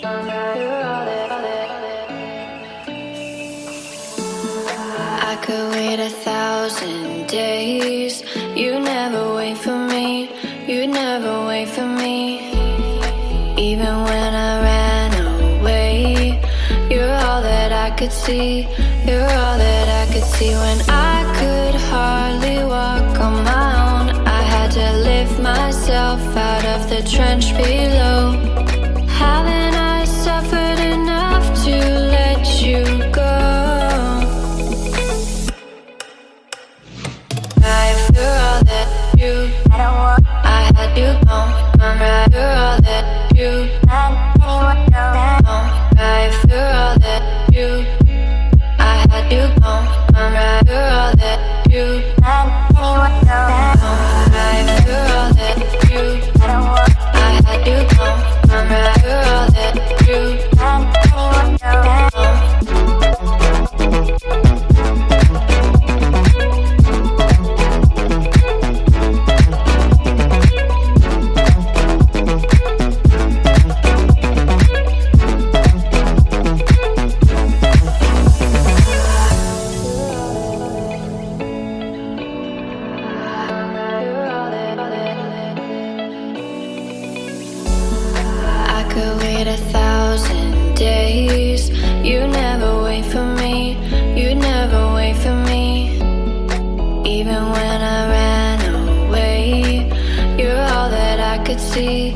I could wait 1,000 days. You never wait for me. You never wait for me. Even when I ran away, you're all that I could see. You're all that I could see. When I could hardly walk on my own, I had to lift myself out of the trench below. Haven't I suffered enough to let you go? You're all that you, I had you gone. You're all that you, right. You're all that you, I had you gone. You're all that you, right. You're all that you, I had you gone. You're all that you, I could wait 1,000 days. You never wait for me. You never wait for me. Even when I ran away, you're all that I could see.